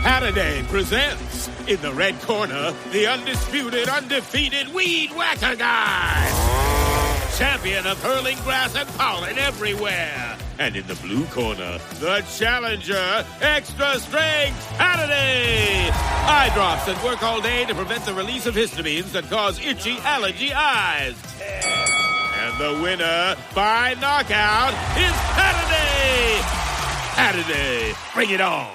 Holiday presents, in the red corner, the undisputed, undefeated Weed Whacker Guy. Champion of hurling grass and pollen everywhere. And in the blue corner, the challenger, extra strength Holiday. Eye drops that work all day to prevent the release of histamines that cause itchy allergy eyes. And the winner by knockout is Holiday. Holiday, bring it on.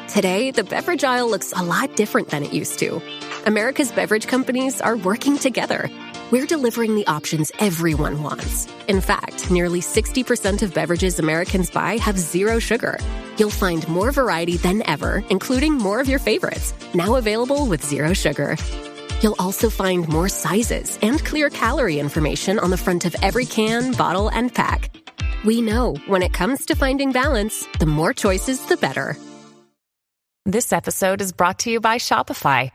Today, the beverage aisle looks a lot different than it used to. America's beverage companies are working together. We're delivering the options everyone wants. In fact, nearly 60% of beverages Americans buy have zero sugar. You'll find more variety than ever, including more of your favorites, now available with zero sugar. You'll also find more sizes and clear calorie information on the front of every can, bottle, and pack. We know when it comes to finding balance, the more choices, the better. This episode is brought to you by Shopify.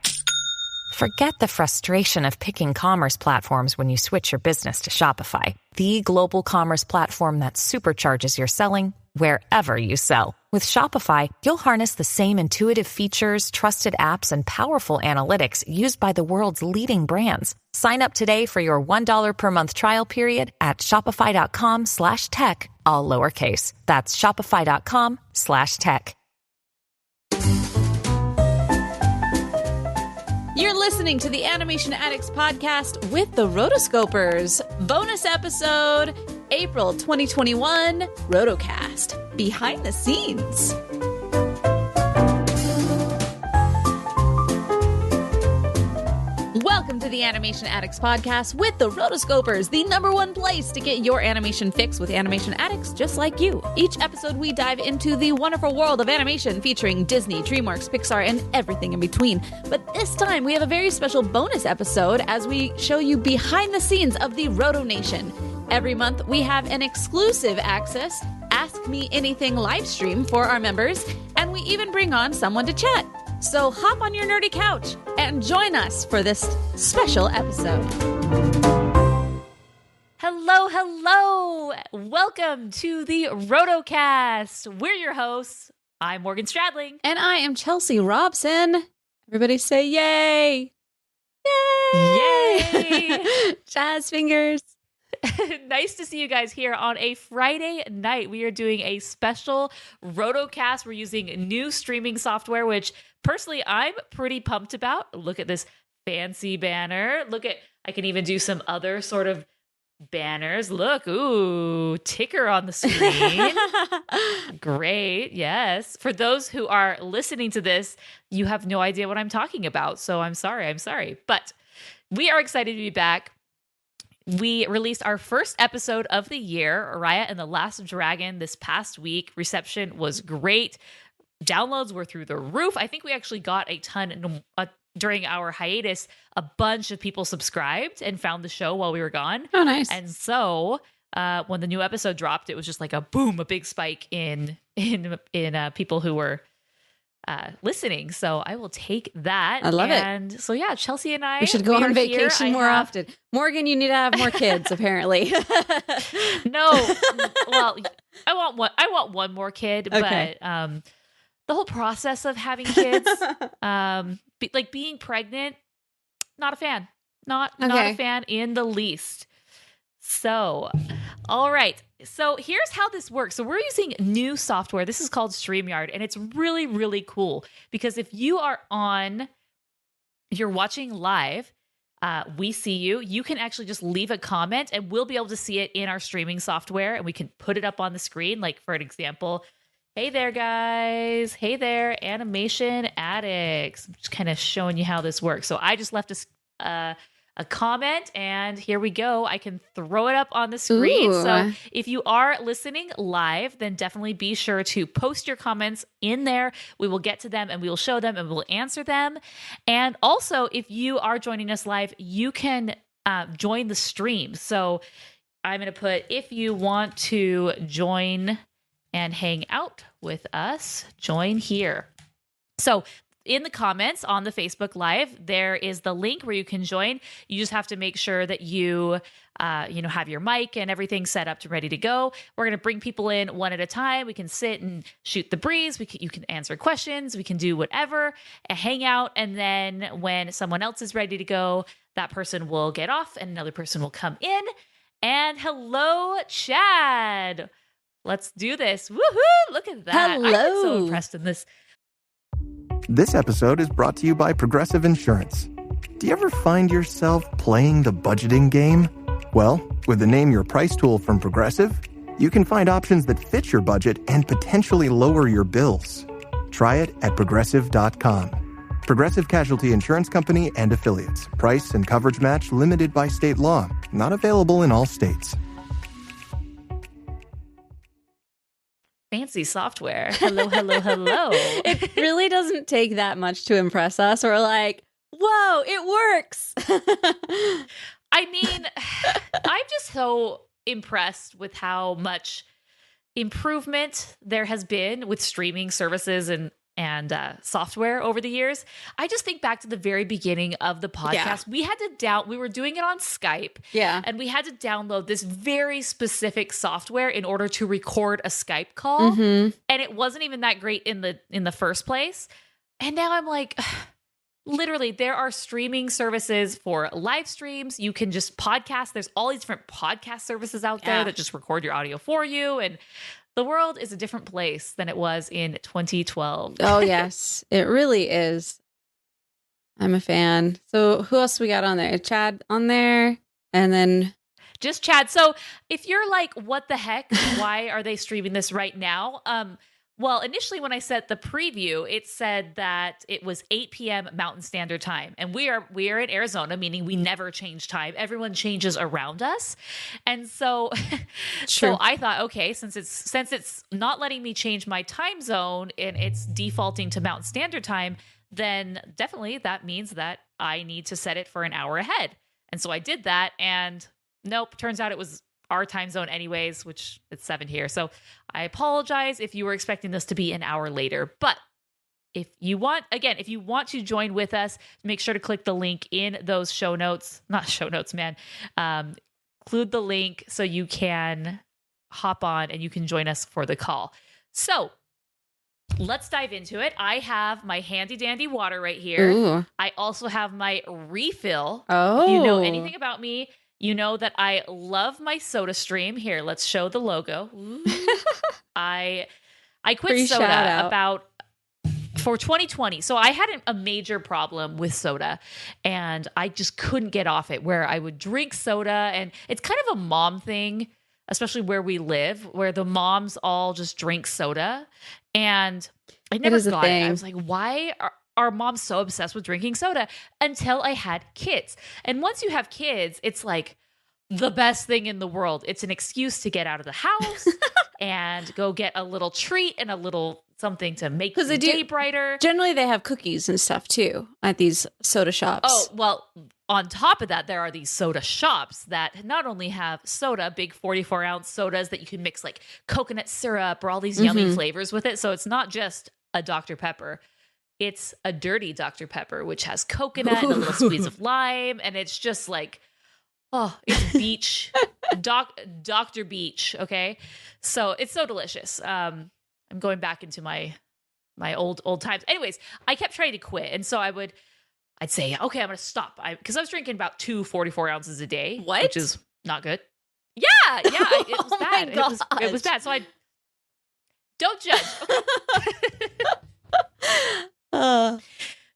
Forget the frustration of picking commerce platforms when you switch your business to Shopify, the global commerce platform that supercharges your selling wherever you sell. With Shopify, you'll harness the same intuitive features, trusted apps, and powerful analytics used by the world's leading brands. Sign up today for your $1 per month trial period at shopify.com/tech, all lowercase. That's shopify.com/tech. You're listening to the Animation Addicts Podcast with the Rotoscopers. Bonus episode, April 2021, RotoCast, behind the scenes. Welcome to the Animation Addicts Podcast with the Rotoscopers, the #1 place to get your animation fix with animation addicts just like you. Each episode, we dive into the wonderful world of animation featuring Disney, DreamWorks, Pixar, and everything in between. But this time, we have a very special bonus episode as we show you behind the scenes of the Roto Nation. Every month, we have an exclusive access Ask Me Anything live stream for our members, and we even bring on someone to chat. So hop on your nerdy couch and join us for this special episode. Hello, hello. Welcome to the RotoCast. We're your hosts. I'm Morgan Stradling. And I am Chelsea Robson. Everybody say yay. Yay. Yay. Jazz fingers. Nice to see you guys here on a Friday night. We are doing a special RotoCast. We're using new streaming software, which personally I'm pretty pumped about. Look at this fancy banner. I can even do some other sort of banners. Look, ooh, ticker on the screen. Great, yes. For those who are listening to this, you have no idea what I'm talking about. So I'm sorry. But we are excited to be back. We released our first episode of the year, Raya and the Last Dragon, this past week. Reception was great. Downloads were through the roof. I think we actually got a ton during our hiatus. A bunch of people subscribed and found the show while we were gone. Oh, nice. And so when the new episode dropped, it was just like a boom, a big spike in people who were listening. So I will take that. I love it. And so yeah, Chelsea and I, we should go on vacation more often. Morgan, you need to have more kids, apparently. No, well, I want one more kid, okay. But the whole process of having kids, like being pregnant, not a fan. Not a fan in the least. So, all right. So here's how this works. So we're using new software. This is called StreamYard, and it's really, really cool because if you're watching live, we see you. You can actually just leave a comment, and we'll be able to see it in our streaming software, and we can put it up on the screen. Like for an example, hey there, guys. Hey there, Animation Addicts. I'm just kind of showing you how this works. So I just left a comment, and here we go. I can throw it up on the screen. Ooh. So if you are listening live, then definitely be sure to post your comments in there. We will get to them and we will show them and we'll answer them. And also, if you are joining us live, you can join the stream. So I'm going to put, if you want to join and hang out with us, join here. So in the comments on the Facebook Live, there is the link where you can join. You just have to make sure that you have your mic and everything set up to ready to go. We're going to bring people in one at a time. We can sit and shoot the breeze. You can answer questions. We can do whatever, hang out. And then when someone else is ready to go, that person will get off and another person will come in. And hello, Chad. Let's do this. Woohoo! Look at that. Hello. I'm so impressed in this. This episode is brought to you by Progressive Insurance. Do you ever find yourself playing the budgeting game? Well, with the Name Your Price tool from Progressive, you can find options that fit your budget and potentially lower your bills. Try it at Progressive.com. Progressive Casualty Insurance Company and Affiliates. Price and coverage match limited by state law. Not available in all states. Fancy software. Hello, hello, hello. It really doesn't take that much to impress us. We're like, whoa, it works. I mean, I'm just so impressed with how much improvement there has been with streaming services and software over the years. I just think back to the very beginning of the podcast. Yeah. We were doing it on Skype. Yeah. And we had to download this very specific software in order to record a Skype call. Mm-hmm. And it wasn't even that great in the first place. And now I'm like, literally, there are streaming services for live streams. You can just podcast. There's all these different podcast services out there that just record your audio for you. And the world is a different place than it was in 2012. Oh, yes, it really is. I'm a fan. So who else we got on there? Chad on there, and then just Chad. So if you're like, what the heck? Why are they streaming this right now? Well, initially when I set the preview, it said that it was 8 p.m. Mountain Standard Time. And we are in Arizona, meaning we never change time. Everyone changes around us. And so so I thought, okay, since it's not letting me change my time zone and it's defaulting to Mountain Standard Time, then definitely that means that I need to set it for an hour ahead. And so I did that, and nope, turns out it was our time zone anyways, which it's 7 here. So I apologize if you were expecting this to be an hour later. But if you want to join with us, make sure to click the link in those show notes. Not show notes, man. Include the link so you can hop on and you can join us for the call. So let's dive into it. I have my handy dandy water right here. Ooh. I also have my refill. Oh. If you know anything about me, you know that I love my Soda Stream. Here, let's show the logo. I quit soda for 2020. So I had a major problem with soda, and I just couldn't get off it, where I would drink soda, and it's kind of a mom thing, especially where we live, where the moms all just drink soda. And I never got it. I was like, why are moms so obsessed with drinking soda? Until I had kids. And once you have kids, it's like the best thing in the world. It's an excuse to get out of the house and go get a little treat and a little something to make the day brighter. Generally, they have cookies and stuff too at these soda shops. Oh, well, on top of that, there are these soda shops that not only have soda, big 44-ounce sodas that you can mix like coconut syrup or all these yummy flavors with it. So it's not just a Dr. Pepper. It's a dirty Dr. Pepper, which has coconut and a little squeeze of lime. And it's just like, oh, it's beach, Dr. Beach. Okay. So it's so delicious. I'm going back into my old times. Anyways, I kept trying to quit. And so I'd say, okay, I'm going to stop. Because I was drinking about 2 44 ounces a day, which is not good. Yeah. It was bad. It was bad. So don't judge.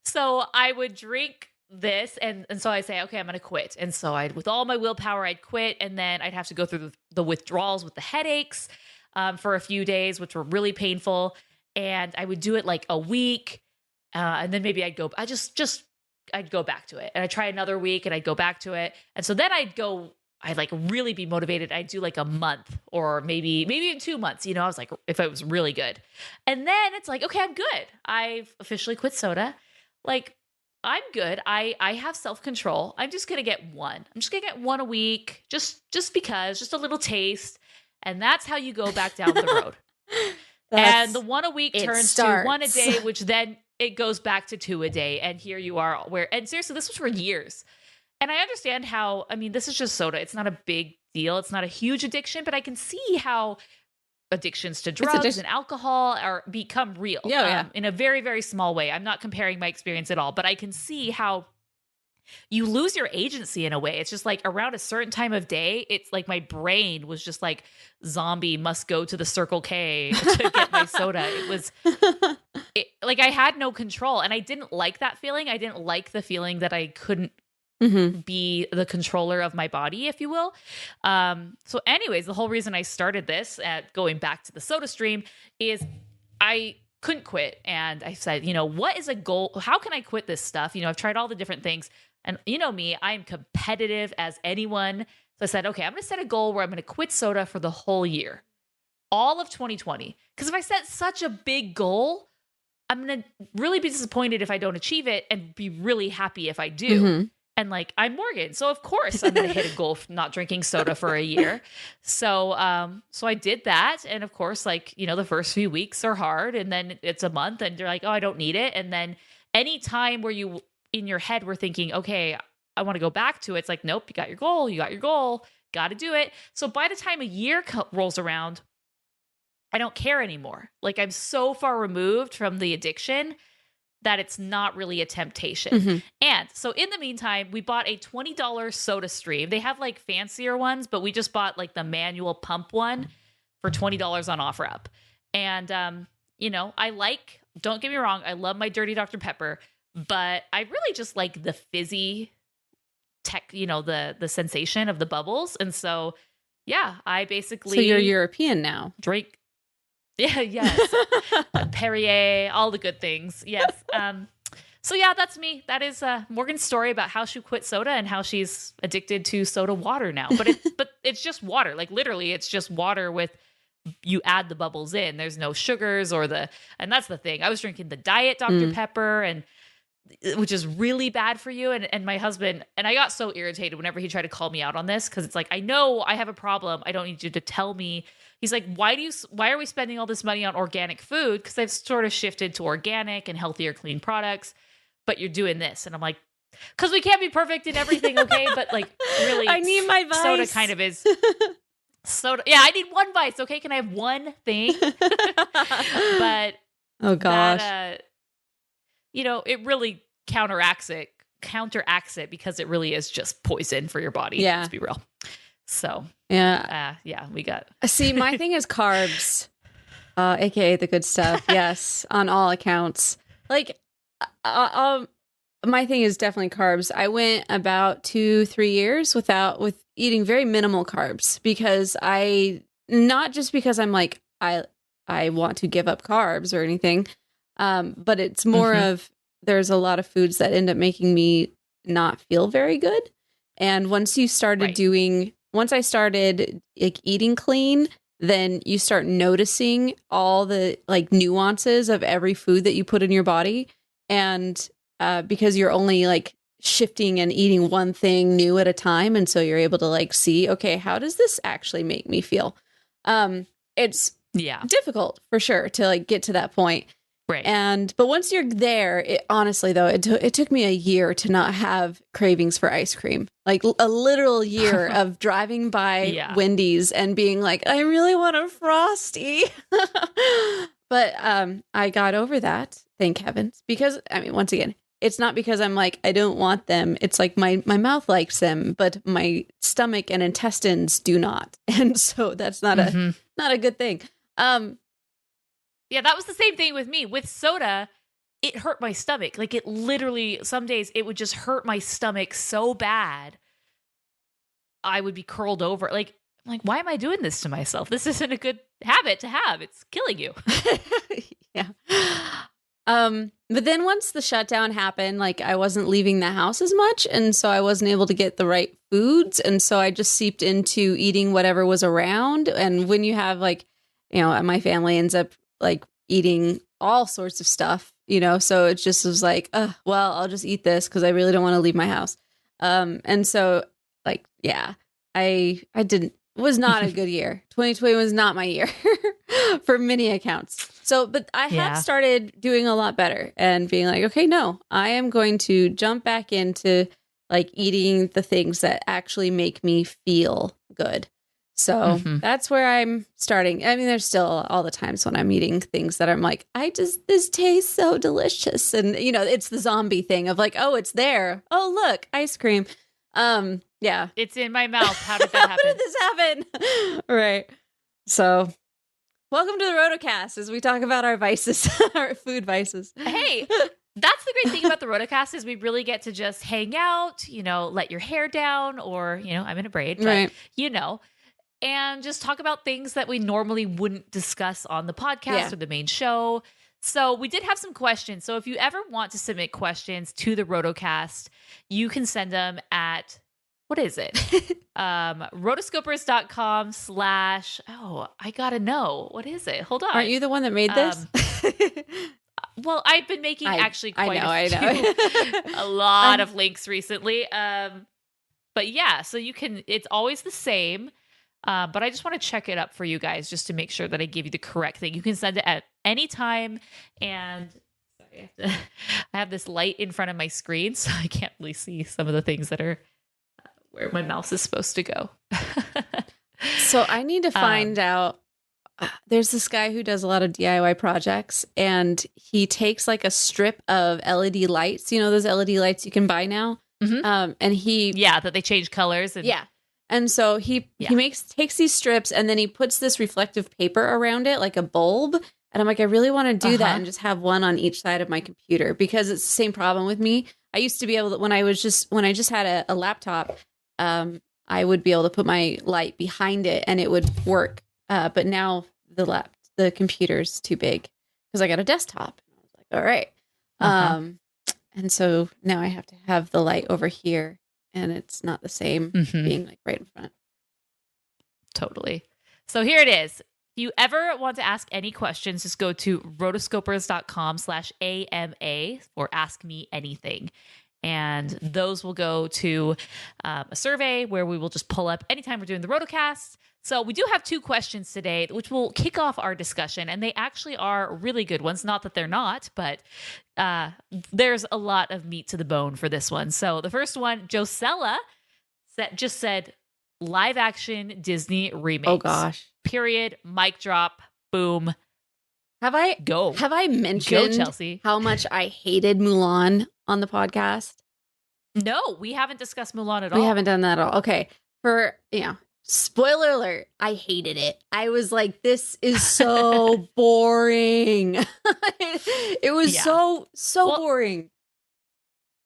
So I would drink this, and so I say, okay, I'm going to quit. And so with all my willpower, I'd quit, and then I'd have to go through the withdrawals with the headaches for a few days, which were really painful. And I would do it like a week, and then maybe I'd go back to it, and I'd try another week, and I'd go back to it. And so then I'd like really be motivated. I'd do like a month or maybe even 2 months, I was like, if it was really good. And then it's like, okay, I'm good. I've officially quit soda. Like, I'm good. I have self-control. I'm just going to get one. I'm just going to get one a week, just because, just a little taste. And that's how you go back down the road. And the one a week turns to one a day, which then it goes back to 2 a day. And here you are and seriously, this was for years. And I understand how, I mean, this is just soda. It's not a big deal. It's not a huge addiction, but I can see how addictions to drugs and alcohol become real in a very, very small way. I'm not comparing my experience at all, but I can see how you lose your agency in a way. It's just like around a certain time of day, it's like my brain was just like, zombie must go to the Circle K to get my soda. It was like I had no control, and I didn't like that feeling. I didn't like the feeling that I couldn't be the controller of my body, if you will. So anyways, the whole reason I started this, going back to the soda stream, is I couldn't quit. And I said, what is a goal? How can I quit this stuff? I've tried all the different things. And you know me, I'm competitive as anyone. So I said, okay, I'm going to set a goal where I'm going to quit soda for the whole year, all of 2020. Because if I set such a big goal, I'm going to really be disappointed if I don't achieve it and be really happy if I do. And like, I'm Morgan. So of course I'm going to hit a goal for not drinking soda for a year. So I did that. And of course, like, the first few weeks are hard, and then it's a month and you're like, oh, I don't need it. And then any time where you in your head were thinking, okay, I want to go back to it, it's like, nope, you got your goal, got to do it. So by the time a year rolls around, I don't care anymore. Like, I'm so far removed from the addiction that it's not really a temptation. And so in the meantime, we bought a $20 soda stream. They have like fancier ones, but we just bought like the manual pump one for $20 on OfferUp. And, don't get me wrong, I love my Dirty Dr. Pepper, but I really just like the fizzy tech, the sensation of the bubbles. And so, yeah, I basically... So you're European now. Drink. Yeah, yes. Perrier, all the good things. Yes. So yeah, that's me. That is Morgan's story about how she quit soda and how she's addicted to soda water now. But it's just water. Like literally, it's just water with, you add the bubbles in. There's no sugars and that's the thing. I was drinking the diet Dr. Pepper, which is really bad for you. And my husband, and I got so irritated whenever he tried to call me out on this, because it's like, I know I have a problem. I don't need you to tell me. He's like, why are we spending all this money on organic food? Because I've sort of shifted to organic and healthier, clean products, but you're doing this. And I'm like, because we can't be perfect in everything, okay? But like, really, I need my vice. Soda kind of is soda. Yeah, I need one vice. Okay, can I have one thing? But oh gosh, it really counteracts it because it really is just poison for your body. Yeah, let's be real. So yeah, we got. See, my thing is carbs, aka the good stuff. Yes, on all accounts. Like, my thing is definitely carbs. I went about 2-3 years with eating very minimal carbs, because not just because I'm like, I want to give up carbs or anything. But it's more of, there's a lot of foods that end up making me not feel very good. And once I started like eating clean, then you start noticing all the like nuances of every food that you put in your body. And because you're only like shifting and eating one thing new at a time. And so you're able to like see, okay, how does this actually make me feel? It's difficult for sure to like get to that point. Right. But once you're there, honestly though, it took me a year to not have cravings for ice cream. Like a literal year of driving by Wendy's and being like, I really want a Frosty. But I got over that, thank heavens. Because, I mean, once again, it's not because I'm like, I don't want them. It's like my mouth likes them, but my stomach and intestines do not. And so that's not a good thing. Yeah, that was the same thing with me. With soda, it hurt my stomach. Like, it literally, some days, it would just hurt my stomach so bad, I would be curled over. Like, I'm like, why am I doing this to myself? This isn't a good habit to have. It's killing you. Yeah. But then once the shutdown happened, like, I wasn't leaving the house as much, and so I wasn't able to get the right foods, and so I just seeped into eating whatever was around. And when you have, like, my family ends up like eating all sorts of stuff, so it just was like, well, I'll just eat this because I really don't want to leave my house. And so like, yeah, it was not a good year. 2020 was not my year for many accounts. So, but I have started doing a lot better and being like, okay, no, I am going to jump back into like eating the things that actually make me feel good. So that's where I'm starting. I mean, there's still all the times when I'm eating things that I'm like, this tastes so delicious. And, you know, it's the zombie thing of like, oh, it's there. Oh, look, ice cream. Yeah. It's in my mouth. How did that happen? How did this happen? Right. So welcome to the RotoCast as we talk about our vices, our food vices. Hey, that's the great thing about the RotoCast is we really get to just hang out, you know, let your hair down or, you know, I'm in a braid, but, right. you know, and just talk about things that we normally wouldn't discuss on the podcast or the main show. So we did have some questions. So if you ever want to submit questions to the RotoCast, you can send them at, what is it? Rotoscopers.com/ I gotta know. What is it? Hold on. Aren't you the one that made this? Well, I've been making actually quite a lot of links recently. But yeah, so you can, it's always the same. But I just want to check it up for you guys just to make sure that I give you the correct thing. You can send it at any time. And sorry, I have this light in front of my screen, so I can't really see some of the things that are where my mouse is supposed to go. So I need to find out. There's this guy who does a lot of DIY projects, and he takes like a strip of LED lights. You know, those LED lights you can buy now. And that they change colors. And And so he takes these strips and then he puts this reflective paper around it like a bulb. And I'm like, I really want to do that and just have one on each side of my computer because it's the same problem with me. I used to be able to, when I just had a laptop, I would be able to put my light behind it and it would work. But now the computer's too big because I got a desktop. I was like, all right. And so now I have to have the light over here. And it's not the same being like right in front. Totally. So here it is. If you ever want to ask any questions, just go to rotoscopers.com/AMA or ask me anything. And those will go to a survey where we will just pull up anytime we're doing the RotoCast. So we do have 2 questions today, which will kick off our discussion. And they actually are really good ones. Not that they're not, but there's a lot of meat to the bone for this one. So the first one, Josella just said, live action Disney remakes. Oh, gosh. Period. Mic drop. Boom. Have I mentioned Chelsea. how much I hated Mulan on the podcast? No, we haven't discussed Mulan at all. We haven't done that at all. Okay. Spoiler alert, I hated it. I was like, this is so boring. It was so boring.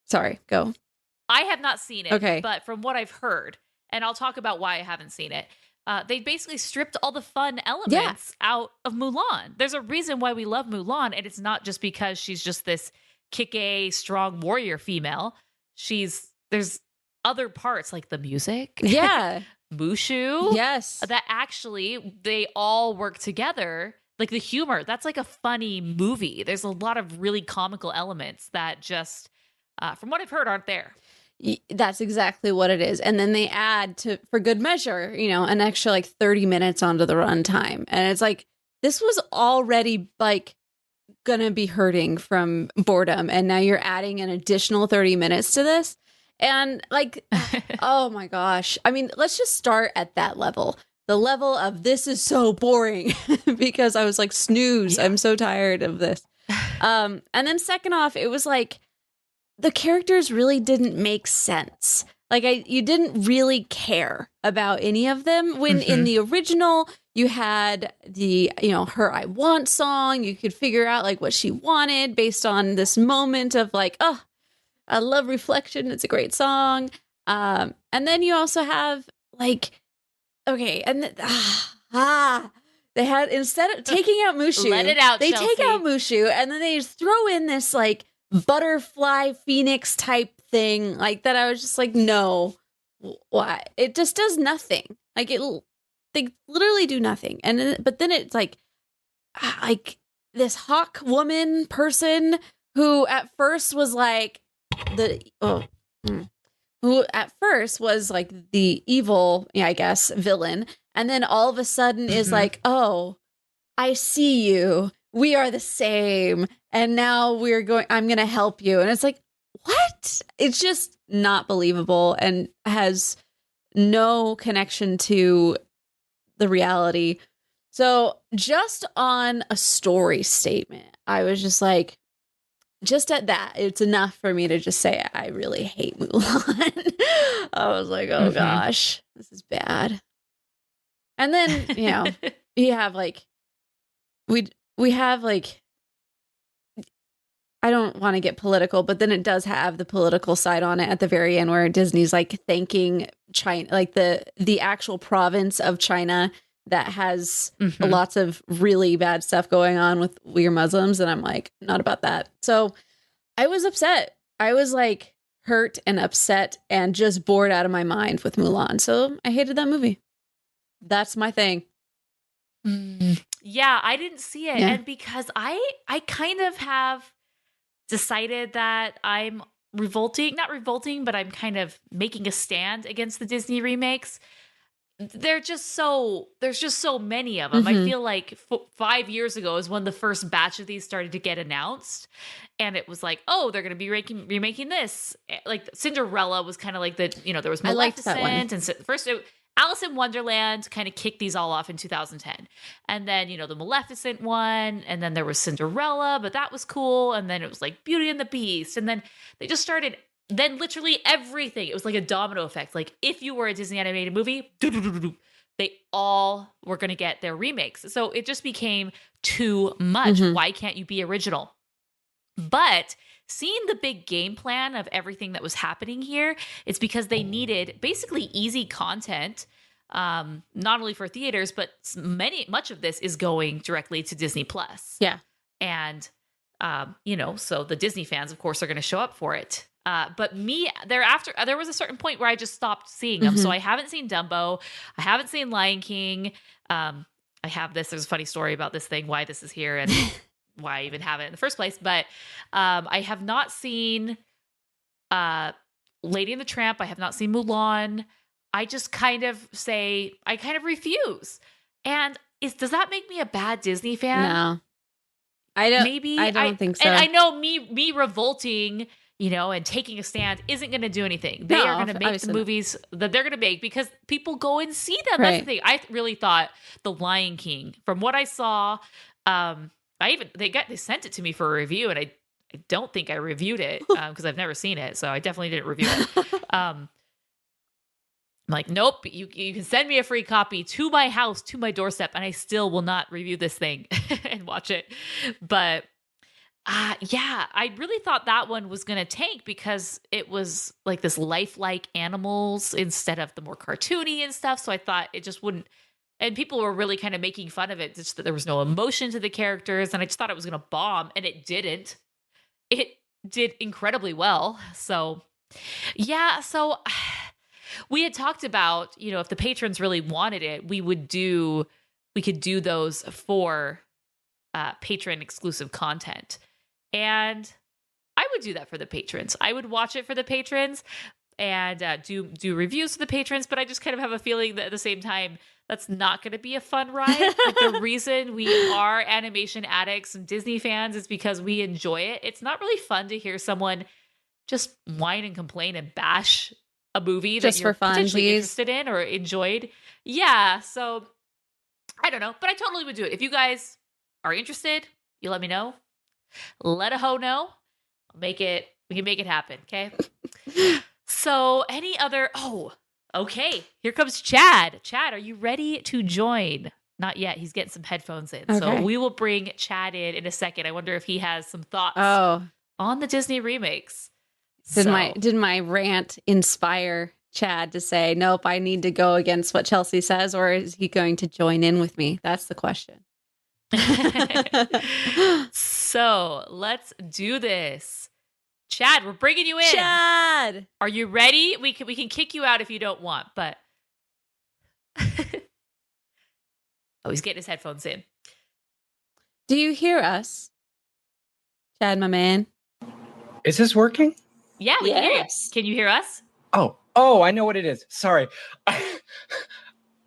Sorry, go. I have not seen it, okay. But from what I've heard, and I'll talk about why I haven't seen it, they basically stripped all the fun elements out of Mulan. There's a reason why we love Mulan, and it's not just because she's just this kick-a, strong warrior female. There's other parts like the music. Yeah. Mushu. Yes. That actually, they all work together. Like the humor, that's like a funny movie. There's a lot of really comical elements that just, from what I've heard, aren't there. That's exactly what it is. And then they add for good measure, an extra like 30 minutes onto the runtime. And it's like, this was already like gonna be hurting from boredom. And now you're adding an additional 30 minutes to this. And like, oh my gosh. I mean, let's just start at that level. The level of this is so boring because I was like, snooze. Yeah. I'm so tired of this. And then second off, it was like the characters really didn't make sense. Like you didn't really care about any of them when in the original you had the, her I Want song. You could figure out like what she wanted based on this moment of like, oh, I love Reflection. It's a great song. And then you also have like, okay. And they had, instead of taking out Mushu, let it out, they Chelsea. take out Mushu and then they just throw in this like butterfly phoenix type thing like that. I was just like, no, why? It just does nothing. Like they literally do nothing. But then it's like this hawk woman person who at first was like who at first was like the evil, I guess, villain. And then all of a sudden is like, oh, I see you. We are the same. And now I'm going to help you. And it's like, what? It's just not believable and has no connection to the reality. So just on a story statement, I was just like, just at that, it's enough for me to just say I really hate Mulan. I was like, oh gosh, this is bad. And then, you know, we have like, we have like, I don't want to get political, but then it does have the political side on it at the very end where Disney's like thanking China, like the actual province of China that has lots of really bad stuff going on with Uyghur Muslims. And I'm like, not about that. So I was upset. I was like hurt and upset and just bored out of my mind with Mulan. So I hated that movie. That's my thing. Yeah, I didn't see it. Yeah. And because I kind of have decided that I'm not revolting, but I'm kind of making a stand against the Disney remakes. There's just so many of them. I feel like 5 years ago is when the first batch of these started to get announced, and it was like, oh, they're going to be remaking this. Like Cinderella was kind of like the, you know, there was Maleficent, and first Alice in Wonderland kind of kicked these all off in 2010, and then, you know, the Maleficent one, and then there was Cinderella, but that was cool, and then it was like Beauty and the Beast, and then they just started. Then literally everything, it was like a domino effect. Like if you were a Disney animated movie, they all were going to get their remakes. So it just became too much. Why can't you be original? But seeing the big game plan of everything that was happening here, it's because they needed basically easy content, not only for theaters, but much of this is going directly to Disney Plus. Yeah. And, you know, so the Disney fans, of course, are going to show up for it. But me, thereafter, there was a certain point where I just stopped seeing them. So I haven't seen Dumbo. I haven't seen Lion King. I have this. There's a funny story about this thing, why this is here and why I even have it in the first place. But I have not seen Lady and the Tramp. I have not seen Mulan. I just kind of refuse. And does that make me a bad Disney fan? No. I don't. Maybe I don't think so. And I know me revolting, you know, and taking a stand isn't going to do anything. They are going to make the movies that they're going to make because people go and see them. Right. That's the thing. I really thought The Lion King, from what I saw, they sent it to me for a review, and I don't think I reviewed it because I've never seen it, so I definitely didn't review it. I'm like, nope, you can send me a free copy to my house, to my doorstep, and I still will not review this thing and watch it. But yeah, I really thought that one was going to tank because it was like this lifelike animals instead of the more cartoony and stuff. So I thought it just wouldn't, and people were really kind of making fun of it, just that there was no emotion to the characters. And I just thought it was going to bomb, and it didn't. It did incredibly well. So yeah, so we had talked about, you know, if the patrons really wanted it, we could do those for patron exclusive content. And I would do that for the patrons. I would watch it for the patrons and do reviews for the patrons. But I just kind of have a feeling that at the same time, that's not going to be a fun ride. Like the reason we are animation addicts and Disney fans is because we enjoy it. It's not really fun to hear someone just whine and complain and bash a movie just that you're potentially interested in or enjoyed. Yeah. So I don't know, but I totally would do it. If you guys are interested, you let me know. Let a hoe know. We can make it happen. Okay. So any other, okay. Here comes Chad. Chad, are you ready to join? Not yet. He's getting some headphones in. Okay. So we will bring Chad in a second. I wonder if he has some thoughts on the Disney remakes. Did my rant inspire Chad to say, nope, I need to go against what Chelsea says, or is he going to join in with me? That's the question. So let's do this. Chad, we're bringing you in. Chad! Are you ready? We can kick you out if you don't want, but he's getting his headphones in. Do you hear us? Chad, my man. Is this working? Yeah, we can hear you. Can you hear us? Oh, I know what it is. Sorry.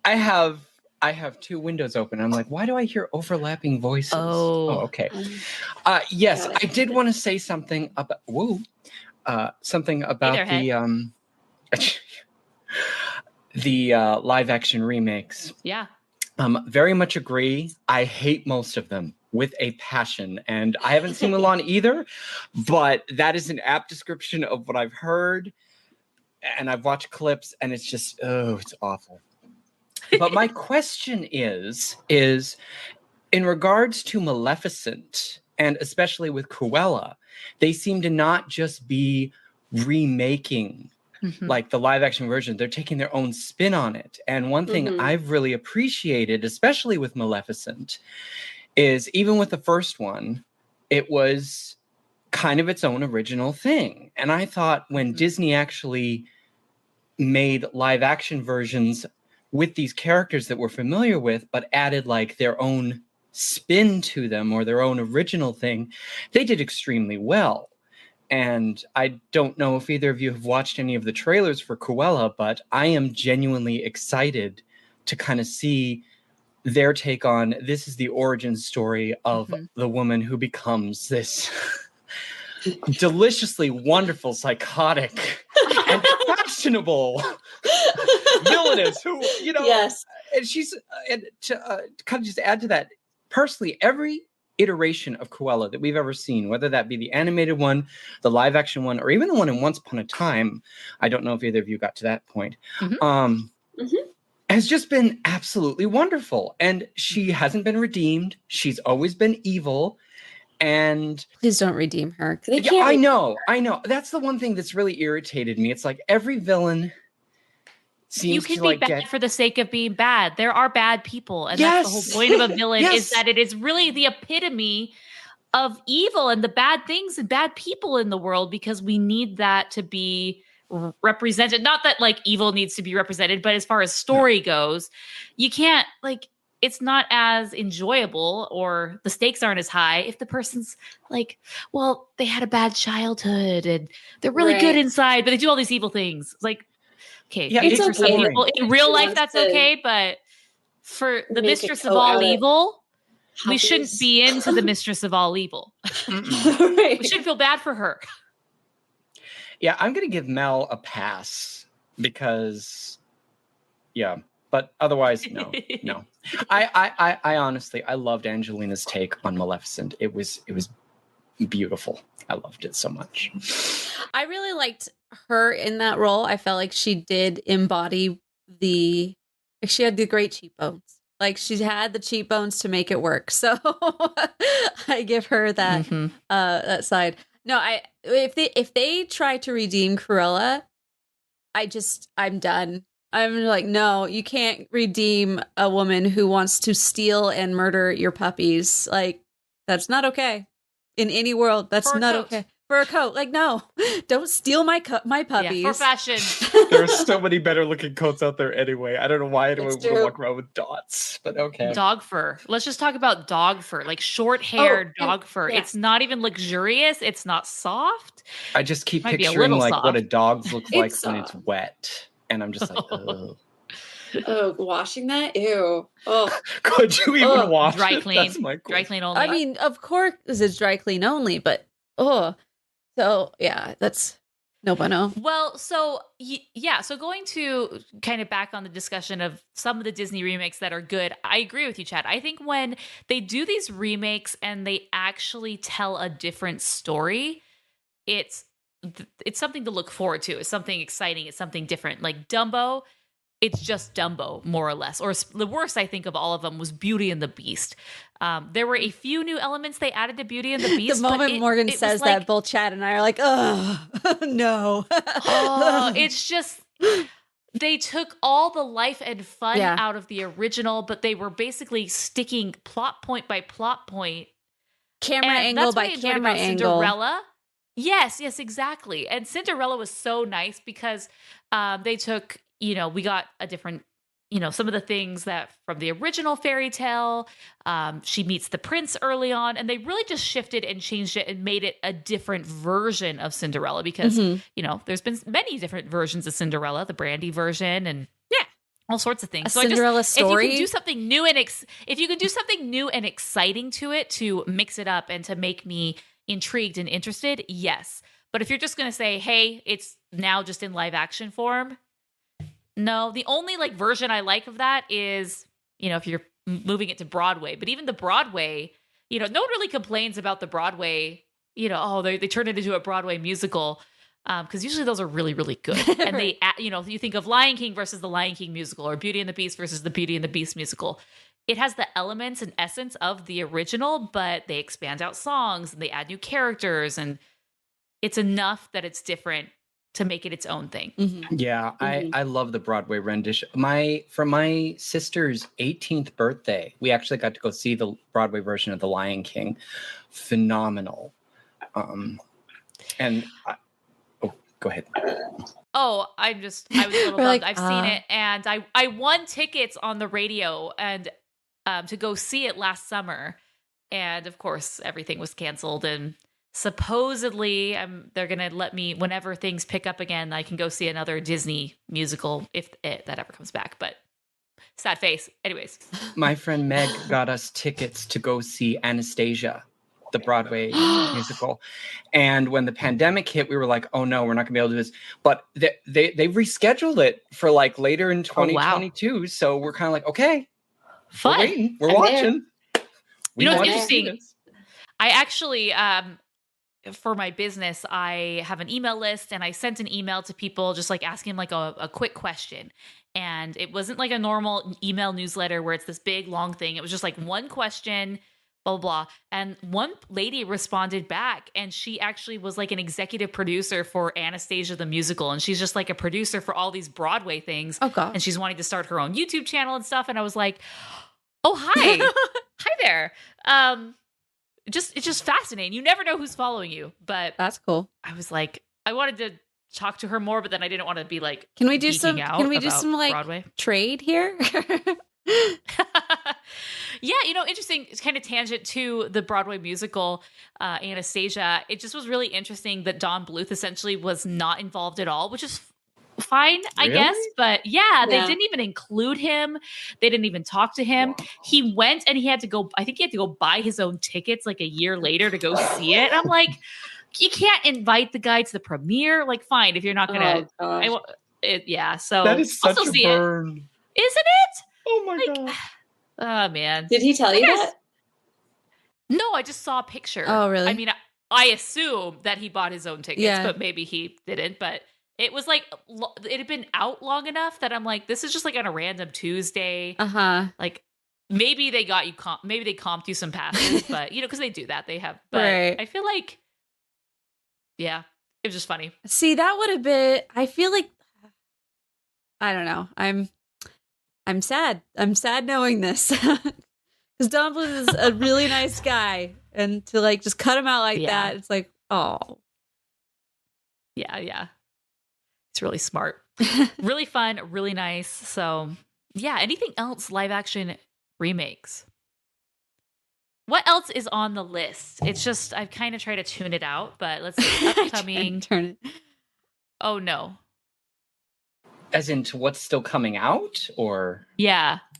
I have two windows open. I'm like, why do I hear overlapping voices? Oh, okay. Yes, I did want to say something about something about the live action remakes. Yeah. Very much agree. I hate most of them with a passion, and I haven't seen Mulan either, but that is an apt description of what I've heard, and I've watched clips, and it's just, it's awful. But my question is in regards to Maleficent, and especially with Cruella, they seem to not just be remaking like the live action version. They're taking their own spin on it. And one thing I've really appreciated, especially with Maleficent, is even with the first one, it was kind of its own original thing. And I thought when Disney actually made live action versions with these characters that we're familiar with, but added like their own spin to them or their own original thing, they did extremely well. And I don't know if either of you have watched any of the trailers for Cruella, but I am genuinely excited to kind of see their take on this is the origin story of the woman who becomes this deliciously wonderful, psychotic, and fashionable villainess who, you know, and she's, and to kind of just add to that, personally, every iteration of Cruella that we've ever seen, whether that be the animated one, the live action one, or even the one in Once Upon a Time, I don't know if either of you got to that point, has just been absolutely wonderful. And she hasn't been redeemed. She's always been evil. And please don't redeem her. They can't I know. That's the one thing that's really irritated me. It's like every villain seems you can to, be like, bad for the sake of being bad. There are bad people, and that's the whole point of a villain is that it is really the epitome of evil and the bad things and bad people in the world, because we need that to be represented. Not that like evil needs to be represented, but as far as story goes, you can't, like, it's not as enjoyable or the stakes aren't as high if the person's like, well, they had a bad childhood and they're really good inside, but they do all these evil things. It's like, okay, it's for some okay. people in real life that's okay, but for the mistress of all evil, we shouldn't be into the mistress of all evil. We shouldn't feel bad for her. Yeah, I'm gonna give Mel a pass because, but otherwise, no. I honestly, I loved Angelina's take on Maleficent. It was beautiful. I loved it so much. I really liked her in that role. I felt like she did embody she had the great cheekbones. Like she had the cheekbones to make it work. So I give her that that side. No, if they try to redeem Cruella, I'm done. I'm like, no, you can't redeem a woman who wants to steal and murder your puppies. Like, that's not okay. In any world, that's not okay. For a coat. Like, no, don't steal my puppies. Yeah, for fashion. There are so many better looking coats out there anyway. I don't know why anyone would walk around with dots, but okay. Dog fur. Let's just talk about dog fur, like short hair dog fur. Yeah. It's not even luxurious. It's not soft. I just keep picturing like soft. What a dog looks like when it's wet. And I'm just like, oh. Oh, washing that? Ew. Oh. Could you even wash dry it? clean? That's my question. Dry clean only. I mean, of course it's dry clean only, but so yeah, that's no bueno. Well, so yeah, so going to kind of back on the discussion of some of the Disney remakes that are good, I agree with you, Chad. I think when they do these remakes and they actually tell a different story, it's something to look forward to. It's something exciting. It's something different. Like Dumbo, it's just Dumbo, more or less. Or the worst, I think, of all of them was Beauty and the Beast. There were a few new elements they added to Beauty and the Beast. The moment Morgan says that, both Chad and I are like, oh, no. It's just, they took all the life and fun out of the original, but they were basically sticking plot point by plot point. Camera angle by camera angle. Cinderella. Yes, exactly. And Cinderella was so nice because they took, we got a different, some of the things that from the original fairy tale, she meets the prince early on, and they really just shifted and changed it and made it a different version of Cinderella because, there's been many different versions of Cinderella, the Brandy version and all sorts of things. So Cinderella story. If you can do something new and if you can do something new and exciting to it to mix it up and to make me intrigued and interested, yes. But if you're just going to say, hey, it's now just in live action form, no. The only like version I like of that is, if you're moving it to Broadway. But even the Broadway, no one really complains about the Broadway, they turned it into a Broadway musical. Because usually those are really, really good. And they, you think of Lion King versus the Lion King musical or Beauty and the Beast versus the Beauty and the Beast musical. It has the elements and essence of the original, but they expand out songs and they add new characters. And it's enough that it's different to make it its own thing. Mm-hmm. Yeah, I love the Broadway rendition. For my sister's 18th birthday, we actually got to go see the Broadway version of The Lion King. Phenomenal. Go ahead. Oh, I was a little bummed. I've seen it, and I won tickets on the radio and to go see it last summer, and of course everything was canceled. And supposedly, they're gonna let me, whenever things pick up again, I can go see another Disney musical if that ever comes back. But sad face. Anyways, my friend Meg got us tickets to go see Anastasia, the Broadway musical. And when the pandemic hit, we were like, oh no, we're not gonna be able to do this. But they rescheduled it for like later in 2022. Oh, wow. So we're kind of like, okay, fun. We're waiting. We're watching. What's interesting? I actually, for my business, I have an email list, and I sent an email to people just like asking them like a quick question. And it wasn't like a normal email newsletter where it's this big long thing. It was just like one question, blah, blah. And one lady responded back, and she actually was like an executive producer for Anastasia the musical. And she's just like a producer for all these Broadway things. Oh, God. And she's wanting to start her own YouTube channel and stuff. And I was like, oh, hi. Hi there. It's just fascinating. You never know who's following you, but that's cool. I was like, I wanted to talk to her more, but then I didn't want to be like, can we do some like Broadway trade here? Yeah, interesting. It's kind of tangent to the Broadway musical, Anastasia. It just was really interesting that Don Bluth essentially was not involved at all, which is fine, I guess. But yeah, they didn't even include him. They didn't even talk to him. Wow. He went and he had to go, I think he had to go buy his own tickets like a year later to go see it. And I'm like, you can't invite the guy to the premiere. Like, fine, if you're not going to, so that is such a burn. Isn't it? Oh my God. Oh man. Did he tell you that? No, I just saw a picture. Oh, really? I mean, I assume that he bought his own tickets, but maybe he didn't. But it was like, it had been out long enough that I'm like, this is just like on a random Tuesday. Like maybe they got you, maybe they comped you some passes, but because they do that, they have. But right. I feel like, yeah, it was just funny. See, that would have been. I feel like, I don't know. I'm sad. I'm sad knowing this because Don Bluth is a really nice guy, and to like just cut him out like that, it's like, oh, yeah. It's really smart, really fun, really nice. So yeah, anything else live action remakes? What else is on the list? It's just I've kind of tried to tune it out, but let's see. Upcoming. Turn it. Oh no. As into what's still coming out, or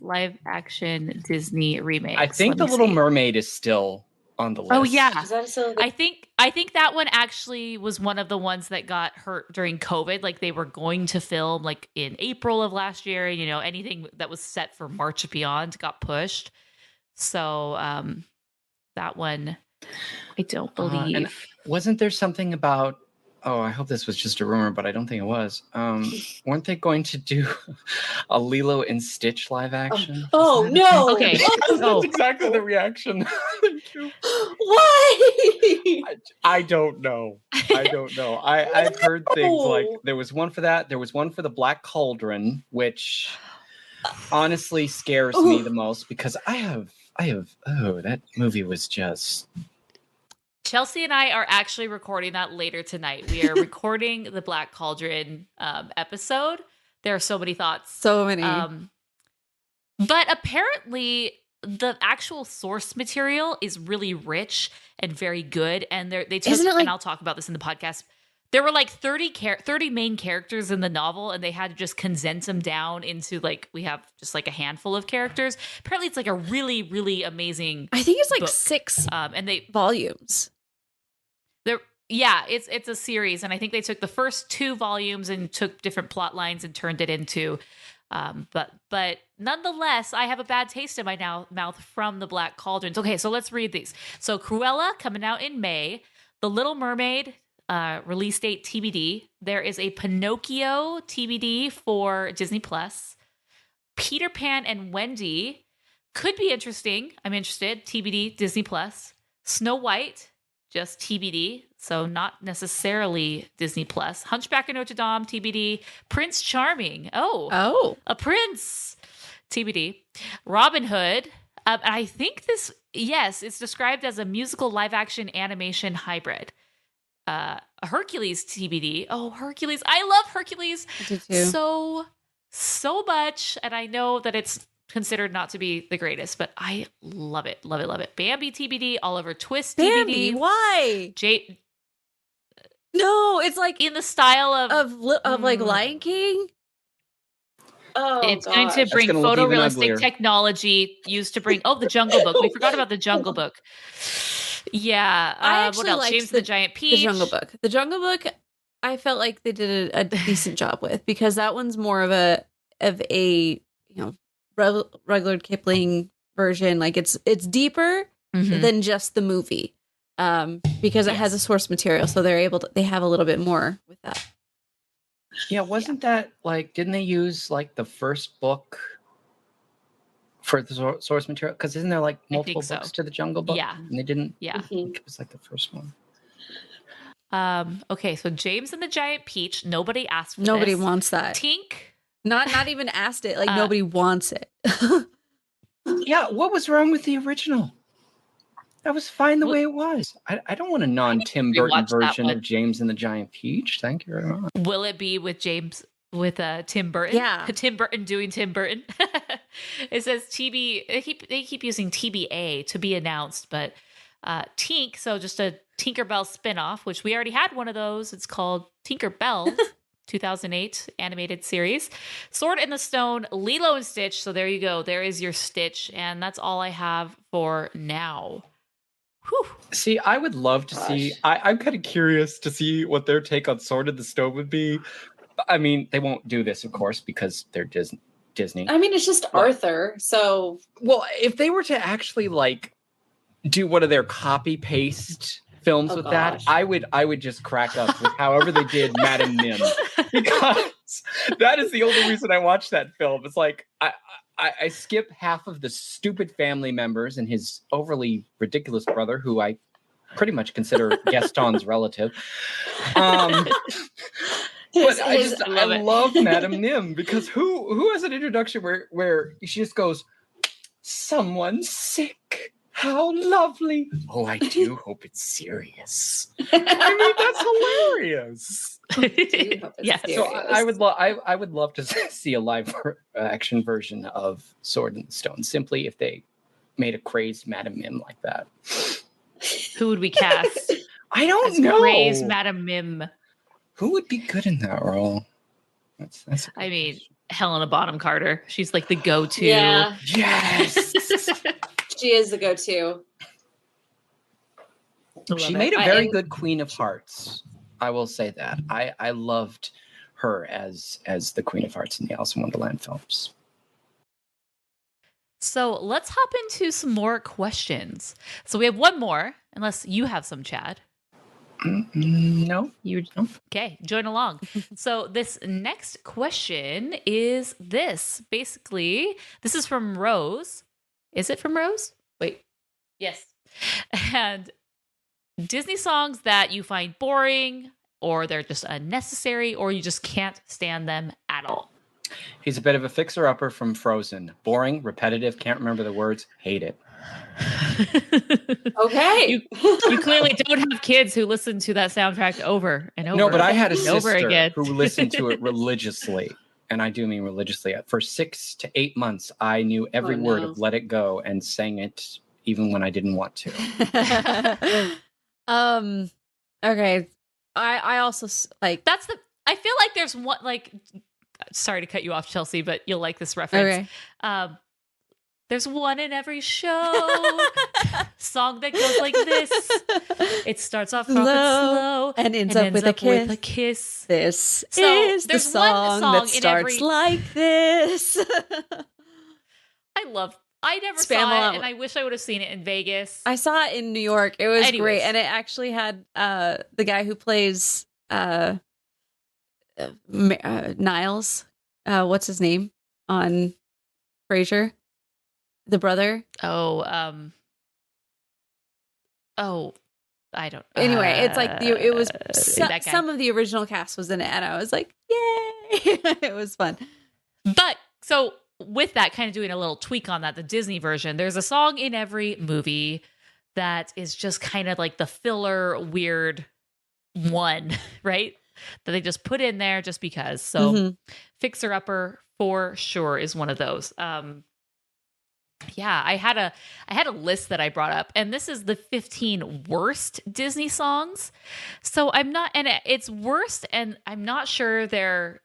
live action Disney remakes. I think The Little Mermaid is still on the list. Oh yeah, Is that still I think that one actually was one of the ones that got hurt during COVID. Like they were going to film like in April of last year. Anything that was set for March beyond got pushed. So that one, I don't believe. And wasn't there something about? Oh, I hope this was just a rumor, but I don't think it was. Weren't they going to do a Lilo and Stitch live action? Oh no! Okay. That's exactly the reaction. Why? I don't know. I've heard things like there was one for that. There was one for the Black Cauldron, which honestly scares me the most because I have. That movie was just. Chelsea and I are actually recording that later tonight. We are recording the Black Cauldron episode. There are so many thoughts. So many. But apparently the actual source material is really rich and very good. And they took, and I'll talk about this in the podcast. There were like 30 main characters in the novel, and they had to just condense them down into like, we have just like a handful of characters. Apparently it's like a really, really amazing I think it's like book. 6 and they volumes. yeah, it's a series, and I think they took the first 2 volumes and took different plot lines and turned it into. But nonetheless, I have a bad taste in my mouth from the Black Cauldrons. Okay, so let's read these. So Cruella coming out in May, The Little Mermaid. Release date TBD. There is a Pinocchio TBD for Disney Plus. Peter Pan and Wendy could be interesting. I'm interested. TBD Disney Plus. Snow White, just TBD, so not necessarily Disney Plus. Hunchback of Notre Dame TBD. Prince Charming. Oh, a prince TBD. Robin Hood. I think it's described as a musical live action animation hybrid. Hercules TBD. Oh, Hercules. I love Hercules so much. And I know that it's considered not to be the greatest, but I love it. Love it. Love it. Bambi TBD. Oliver Twist TBD. Bambi, why? No, it's like in the style of like Lion King. Oh, it's going to bring photorealistic technology used to bring. Oh, the Jungle Book. We forgot about the Jungle Book. Yeah. I actually what else? liked James the Giant Peach. The Jungle Book. The Jungle Book, I felt like they did a decent job with, because that one's more of a Rudyard Kipling version. Like it's deeper than just the movie, because it has a source material, so they have a little bit more with that. Yeah, wasn't that like, didn't they use like the first book for the source material? Because isn't there like multiple books to the Jungle Book? Yeah. And they didn't. Yeah. I think it was like the first one. Okay, so James and the Giant Peach. Nobody asked for this. Nobody wants that. Tink. Not even asked it. Like nobody wants it. Yeah, what was wrong with the original? That was fine the way it was. I don't want a non-Tim Burton version of James and the Giant Peach. Thank you very much. Will it be with Tim Burton? Yeah. Tim Burton doing Tim Burton. It says TB. They keep using TBA, to be announced, but Tink. So just a Tinkerbell spinoff, which we already had one of those. It's called Tinkerbell. 2008 animated series. Sword in the Stone, Lilo and Stitch. So there you go. There is your Stitch. And that's all I have for now. Whew. See, I would love to see. I'm kind of curious to see what their take on Sword in the Stone would be. I mean, they won't do this, of course, because they're Disney. I mean, it's just Arthur. So, well, if they were to actually like do one of their copy paste films with that, I would just crack up with however they did Madame Mim, because that is the only reason I watched that film. It's like I skip half of the stupid family members and his overly ridiculous brother, who I pretty much consider Gaston's relative. But I love Madame Mim, because who has an introduction where she just goes, "Someone's sick. How lovely. Oh, I do hope it's serious." I mean, that's hilarious. Yeah. So I would love to see a live action version of Sword in the Stone, simply if they made a crazed Madame Mim like that. Who would we cast? I don't know. Crazed Madame Mim. Who would be good in that role? That's I mean, Helena Bonham Carter. She's like the go-to. Yeah. Yes. She is the go-to. She made a very good Queen of Hearts. I will say that. I loved her as the Queen of Hearts in the Alice in Wonderland films. So let's hop into some more questions. So we have one more, unless you have some, Chad. No. Okay, join along. So this next question is this. Basically, this is from Rose. Is it from Rose? Wait. Yes. And Disney songs that you find boring, or they're just unnecessary, or you just can't stand them at all. He's a bit of a fixer-upper from Frozen. Boring, repetitive, can't remember the words, hate it. Okay. You clearly don't have kids who listen to that soundtrack over and over. No, but I had a over sister again. who listened to it religiously. And I do mean religiously. For 6 to 8 months, I knew every word of Let It Go and sang it even when I didn't want to. Okay. I also like I feel like there's one, like, sorry to cut you off, Chelsea, but you'll like this reference. Okay. There's one in every show. Song that goes like this. It starts off rough and slow and ends up with a kiss. This So, is the there's one song song that in starts every- like this. I never Spam saw along. it, and I wish I would have seen it in Vegas. I saw it in New York. It was Anyways. great, and it actually had the guy who plays Niles. What's his name on Frasier? The brother. Oh, I don't. Anyway, it's like it was that guy. some of the original cast was in it, and I was like, yay! It was fun. But so with that, kind of doing a little tweak on that, the Disney version, there's a song in every movie that is just kind of like the filler, weird one, right? That they just put in there just because. So Fixer Upper for sure is one of those. Yeah, I had a list that I brought up, and this is the 15 worst Disney songs. So I'm not, and it's worst, and I'm not sure their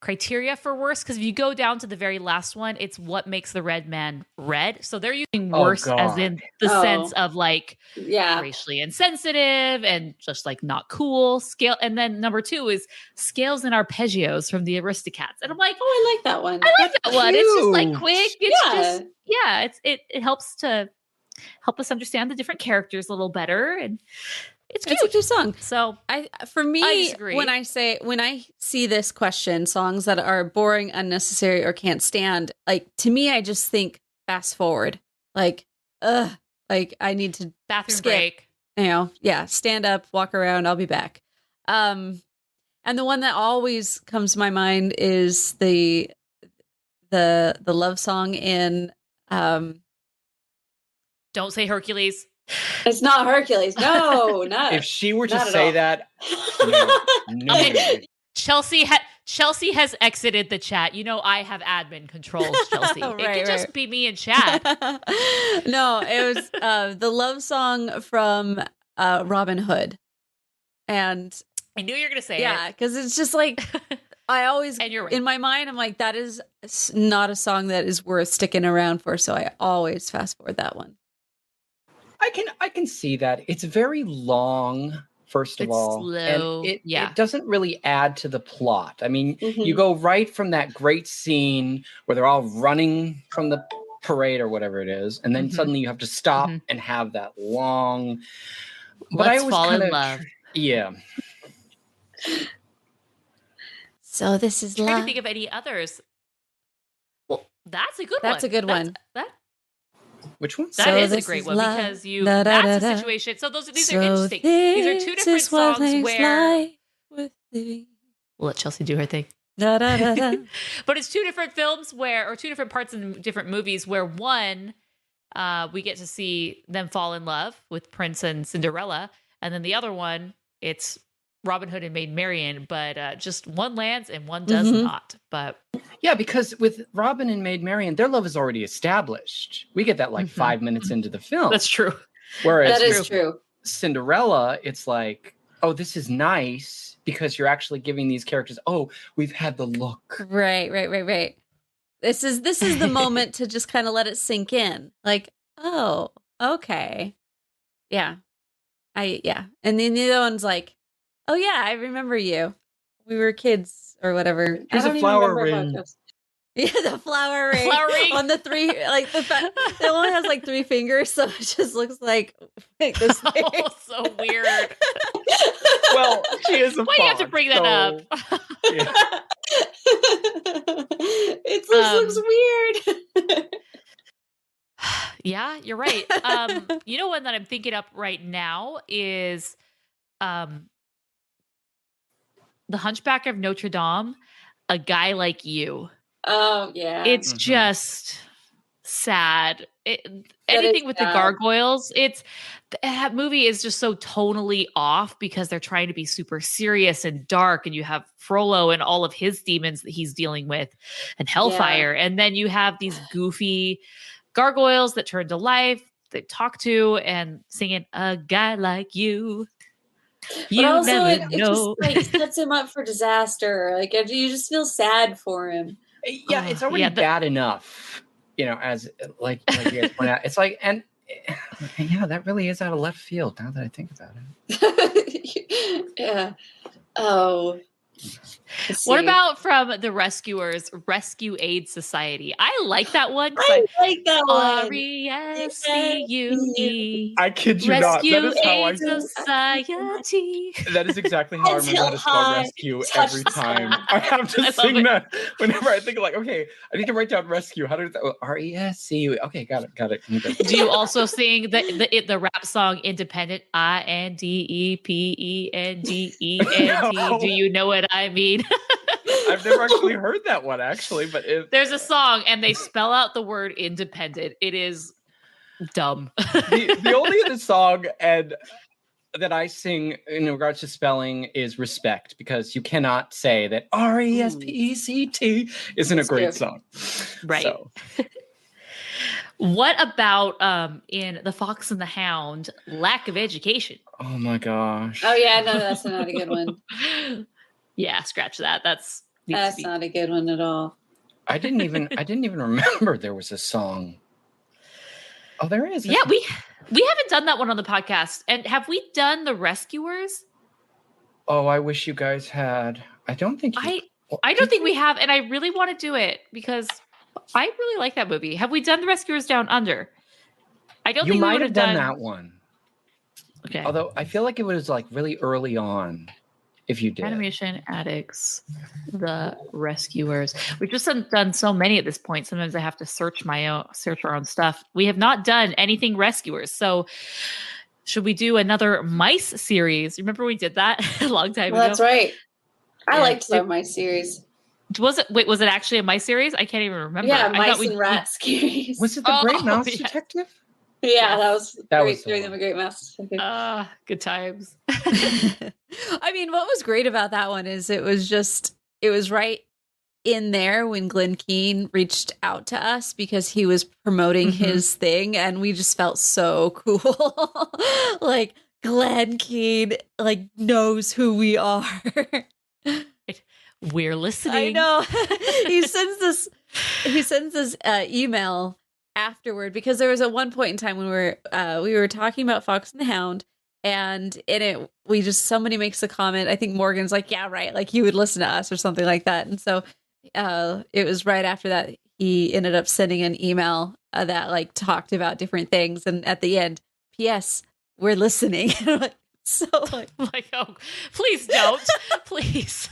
criteria for worst, because if you go down to the very last one, it's what makes the red man red. So they're using worst as in the sense of like racially insensitive and just like not cool scale. And then number 2 is scales and arpeggios from the Aristocats. And I'm like, Oh, I like that one. I like that one. It's just like quick. It's Yeah. just it helps to help us understand the different characters a little better, and it's cute. It's a cute song. So For me, I disagree. when I see this question, songs that are boring, unnecessary, or can't stand, like to me, I just think fast forward. Like, like I need to bathroom skip. break. Stand up, walk around, I'll be back. And the one that always comes to my mind is the love song in Don't say Hercules. It's not Hercules. No, not. If she were to Not at say all. that, no. Okay. Chelsea has exited the chat. You know I have admin controls, Chelsea. It Right, could just right. be me and Chad. No, it was the love song from Robin Hood. And I knew you were going to say yeah, because it's just like I always And you're right. in my mind I'm like, that is not a song that is worth sticking around for, so I always fast forward that one. I can see that. It's very long, first of It's all. slow. And Yeah. it doesn't really add to the plot. I mean, Mhm. you go right from that great scene where they're all running from the parade or whatever it is, and then Mhm. suddenly you have to stop Mhm. and have that long. Let's always fall in kinda love. Yeah. So this is I'm trying to love. think of any others. Well, that's a good one. That's a good one. Which one? That So is a this great is one love. because you Da, da, that's da, a da. situation. So these So are interesting. These are two this different is what songs makes where life worth living. we'll let Chelsea do her thing. Da, da, da, da. But it's two different films or two different parts in different movies where one, we get to see them fall in love with Prince and Cinderella. And then the other one, it's Robin Hood and Maid Marian, but just one lands and one does Mhm. not. But Yeah, because with Robin and Maid Marian, their love is already established. We get that like Mhm. 5 minutes into the film. that's true. Whereas That is with true. Cinderella, it's like, oh, this is nice because you're actually giving these characters, oh, we've had the look. Right. This is the moment to just kind of let it sink in. Like, oh, okay. Yeah. And then the other one's like, oh yeah, I remember you. We were kids or whatever. Here's I a don't even flower remember how it ring. goes. Yeah, the flower ring. Flower ring. On the 3, like the fact it only has like 3 fingers, so it just looks like this thing. Oh, so weird. Well, she is a Why do you have to fox, bring that so- up? Yeah. It just looks weird. Yeah, you're right. You know, one that I'm thinking up right now is The Hunchback of Notre Dame, A Guy Like You. Oh yeah. It's Mhm. just sad. That Anything is with the sad. gargoyles, that movie is just so tonally off because they're trying to be super serious and dark, and you have Frollo and all of his demons that he's dealing with, and Hellfire, and then you have these goofy gargoyles that turn to life, that talk to and singing "A Guy Like You." You but also never it know. just like sets him up for disaster. Like you just feel sad for him. Yeah, it's already Yeah, bad enough as like you guys point out, it's like, and yeah, that really is out of left field now that I think about it. Yeah. Oh. What about from the Rescuers Rescue Aid Society? I like that one. I like that one. RESCUE. I kid you Rescue not. That is how Aid Society. That is exactly how I remember how to spell rescue every time. I have to sing that whenever I think like, okay, I need to write down rescue. How do I RESCUE? Okay, got it. Do you also sing the rap song Independent? INDEPENDENT? No. Do you know what I mean? I've never actually heard that one actually, but there's a song and they spell out the word independent. It is dumb. the only other song and that I sing in regards to spelling is Respect, because you cannot say that RESPECT isn't a great song. Right. So. What about in The Fox and the Hound, lack of education? Oh my gosh. Oh yeah, no, that's not a good one. Yeah, scratch that. That's not a good one at all. I didn't even remember there was a song. Oh, there is. Yeah, we haven't done that one on the podcast. And have we done the Rescuers? Oh, I wish you guys had. I don't think I don't think we have, and I really want to do it because I really like that movie. Have we done the Rescuers Down Under? I don't think we might would have done that one. Okay. Although I feel like it was like really early on. If you did. Animation Addicts, the Rescuers. We've just done so many at this point. Sometimes I have to search our own stuff. We have not done anything Rescuers. So should we do another mice series? Remember we did that a long time ago? That's right. I liked the mice series. Was it actually a mice series? I can't even remember. Yeah, mice and rat series. Was it the Great Mouse Detective? Yeah, that was great. Doing them a Great Mouse Detective. Good times. I mean, what was great about that one is it was right in there when Glenn Keane reached out to us because he was promoting his thing, and we just felt so cool. Like Glenn Keane knows who we are. We're listening. I know. He sends this email afterward because there was at one point in time when we were talking about Fox and the Hound, and in it somebody makes a comment. I think Morgan's like, yeah, right, like you would listen to us or something like that. And so it was right after that he ended up sending an email that talked about different things, and at the end, P.S. we're listening. Oh, please don't. Please.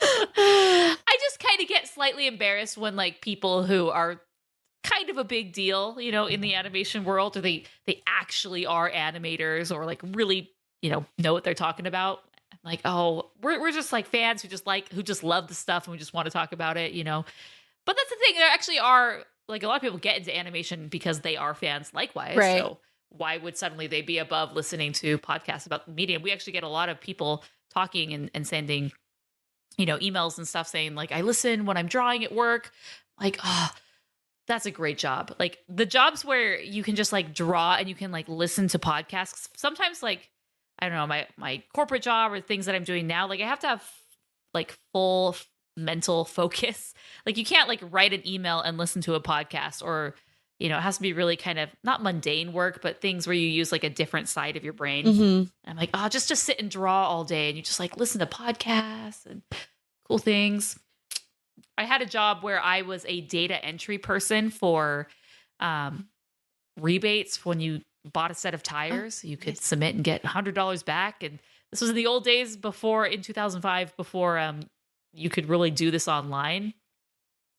I just kind of get slightly embarrassed when people who are kind of a big deal, in the animation world, or they actually are animators or really, know what they're talking about. Like, oh, we're just fans who just love the stuff and we just want to talk about it, But that's the thing. There actually are a lot of people get into animation because they are fans likewise. Right. So why would suddenly they be above listening to podcasts about the medium? We actually get a lot of people talking and sending, emails and stuff saying I listen when I'm drawing at work. Oh, that's a great job. The jobs where you can just draw and you can listen to podcasts. Sometimes I don't know, my corporate job or things that I'm doing now, I have to have full mental focus. You can't write an email and listen to a podcast, or it has to be really kind of not mundane work, but things where you use a different side of your brain. Mm-hmm. I'm just sit and draw all day, and you just listen to podcasts and cool things. I had a job where I was a data entry person for rebates. When you bought a set of tires, you could submit and get $100 back. And this was in the old days in 2005, before you could really do this online.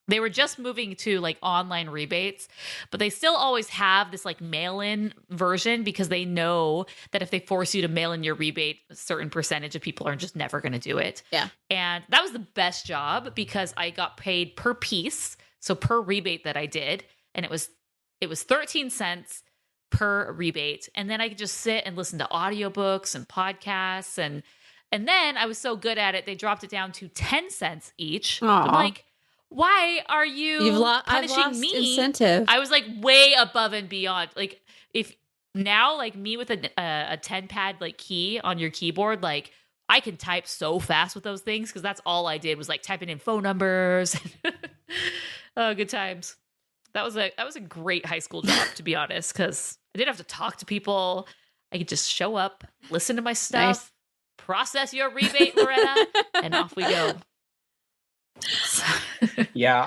They were just moving to online rebates, but they still always have this mail-in version because they know that if they force you to mail in your rebate, a certain percentage of people are just never going to do it. Yeah. And that was the best job because I got paid per piece. So per rebate that I did. And it was 13 cents per rebate. And then I could just sit and listen to audiobooks and podcasts. And then I was so good at it, they dropped it down to 10 cents each. Aww. I'm why are you punishing me? Incentive. I was way above and beyond. If now, me with a 10 pad key on your keyboard, I can type so fast with those things because that's all I did was typing in phone numbers. Oh, good times. That was a great high school job, to be honest, because I didn't have to talk to people. I could just show up, listen to my stuff, process your rebate, Loretta, and off we go. Yeah,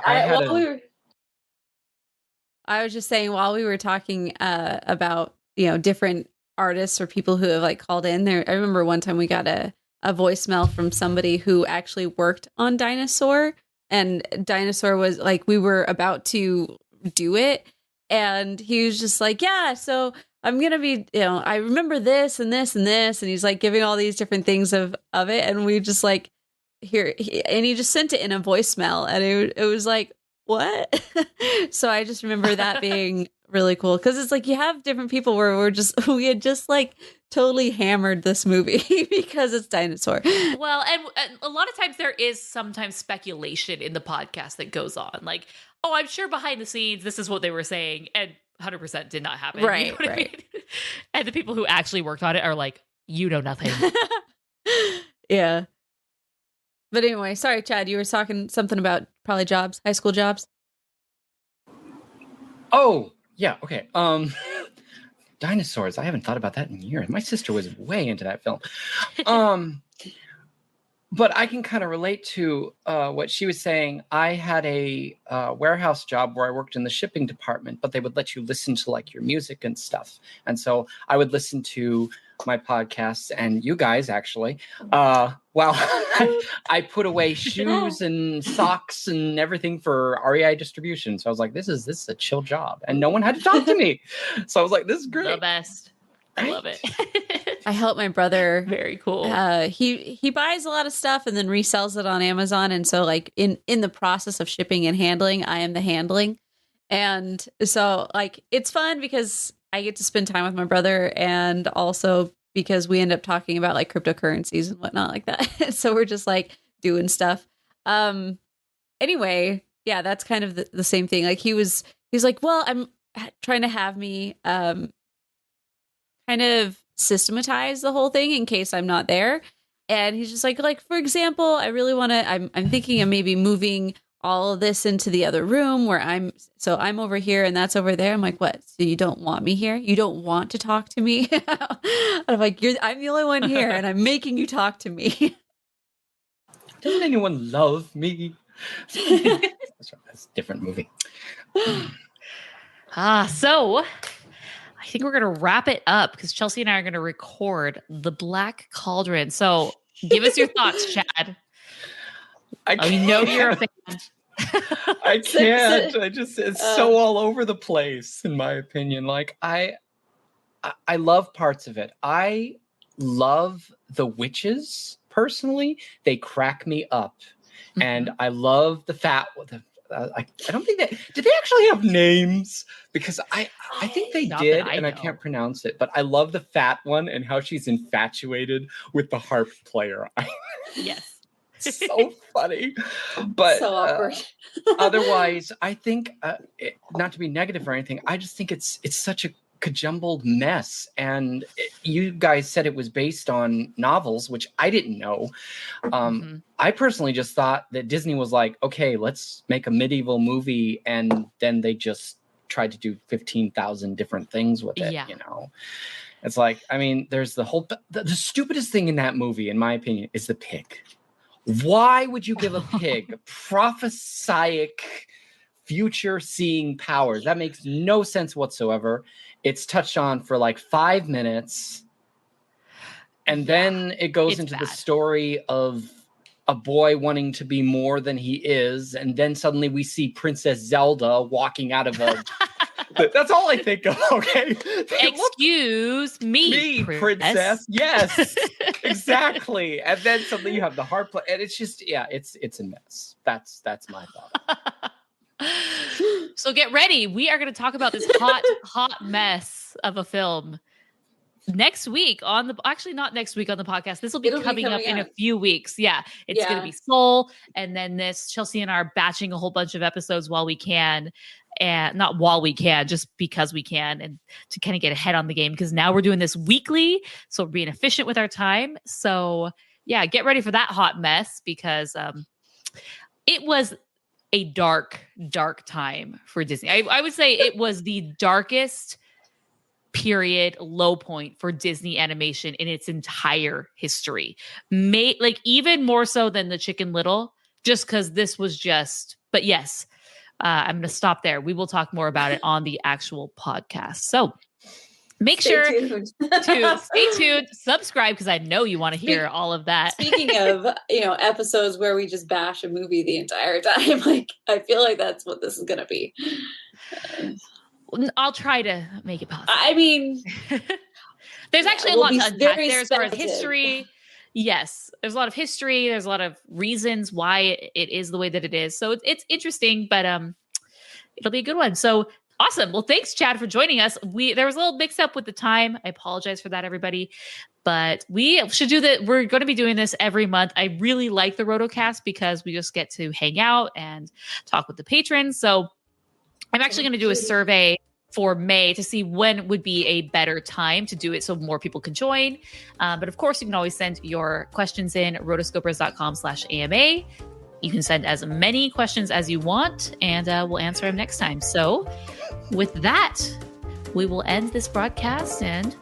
I was just saying while we were talking about, different artists or people who have like called in there. I remember one time we got a voicemail from somebody who actually worked on Dinosaur, and Dinosaur was like, we were about to do it. And he was just like, yeah, so I'm going to be, I remember this and this and this. And he's like giving all these different things of it. And we just like, and he just sent it in a voicemail, and it was like, what? So I just remember that being really cool, because it's like you have different people where we had just like totally hammered this movie because it's Dinosaur. Well, and a lot of times there is sometimes speculation in the podcast that goes on, like, oh, I'm sure behind the scenes this is what they were saying, and 100% did not happen. Right, you know what I mean? And the people who actually worked on it are like, you know nothing. Yeah. But anyway, sorry, Chad, you were talking something about probably jobs, high school jobs. Oh, yeah. Okay. Dinosaurs. I haven't thought about that in years. My sister was way into that film. But I can kind of relate to what she was saying. I had a warehouse job where I worked in the shipping department, but they would let you listen to like your music and stuff. And so I would listen to my podcasts and you guys actually, while I put away shoes and socks and everything for REI distribution. So I was like, this is a chill job, and no one had to talk to me. So I was like, this is great. The best. I love it. I help my brother. Very cool. He buys a lot of stuff and then resells it on Amazon. And so like in the process of shipping and handling, I am the handling. And so like, it's fun because I get to spend time with my brother, and also because we end up talking about like cryptocurrencies and whatnot like that. So we're just like doing stuff. Anyway, yeah, that's kind of the same thing. Like he's like, well, I'm trying to have me kind of systematize the whole thing in case I'm not there. And he's just like, for example, I really want to, I'm thinking of maybe moving all of this into the other room where I'm over here and that's over there. I'm like, what? So you don't want me here? You don't want to talk to me? I'm like, I'm the only one here and I'm making you talk to me. Doesn't anyone love me? That's a different movie. So I think we're going to wrap it up because Chelsea and I are going to record The Black Cauldron. So give us your thoughts, Chad. I know you're a fan. I can't. It's so all over the place, in my opinion. Like I love parts of it. I love the witches personally. They crack me up, and I love the fat. I don't think did they actually have names? Because I think they did, and I can't pronounce it. But I love the fat one and how she's infatuated with the harp player. Yes. So funny, but so awkward. Otherwise, I think not to be negative or anything, I just think it's such a jumbled mess. And you guys said it was based on novels, which I didn't know. I personally just thought that Disney was like, okay, let's make a medieval movie, and then they just tried to do 15,000 different things with it. Yeah. It's like, I mean, there's the stupidest thing in that movie, in my opinion, is the pig. Why would you give a pig prophesic future seeing powers? That makes no sense whatsoever. It's touched on for like 5 minutes. And then it goes into the story of a boy wanting to be more than he is. And then suddenly we see Princess Zelda walking out of a... That's all I think of, okay? Excuse me, princess. Yes, exactly. And then suddenly you have the harp play, and it's just, it's a mess. That's my thought. So get ready. We are going to talk about this hot mess of a film next week not next week on the podcast. This will be coming up in a few weeks. Yeah, it's going to be Soul, and then this. Chelsea and I are batching a whole bunch of episodes while we can. And not while we can, just because we can, and to kind of get ahead on the game, because now we're doing this weekly, so we're being efficient with our time. So yeah, get ready for that hot mess, because it was a dark time for Disney. I would say it was the darkest period, low point for Disney animation in its entire history. Like even more so than the Chicken Little, just because this was just, but yes, I'm going to stop there. We will talk more about it on the actual podcast. So stay tuned, subscribe, because I know you want to hear all of that. Speaking of, episodes where we just bash a movie the entire time, like I feel like that's what this is going to be. I'll try to make it possible. I mean, there's actually a lot to unpack there as far as history. Yes, there's a lot of history. There's a lot of reasons why it is the way that it is. So it's interesting, but it'll be a good one. So awesome. Well, thanks, Chad, for joining us. There was a little mix up with the time. I apologize for that, everybody. But we should do that. We're going to be doing this every month. I really like the RotoCast because we just get to hang out and talk with the patrons. So I'm actually going to do a survey for May to see when would be a better time to do it so more people can join. But of course, you can always send your questions in rotoscopers.com/AMA. You can send as many questions as you want, and we'll answer them next time. So with that, we will end this broadcast. And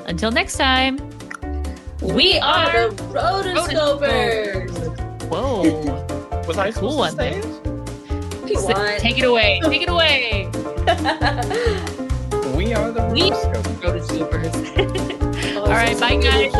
until next time, we are the Rotoscopers. Whoa. Was I cool one there? Take it away. Take it away. We are the Rotoscopers. All right, bye, guys.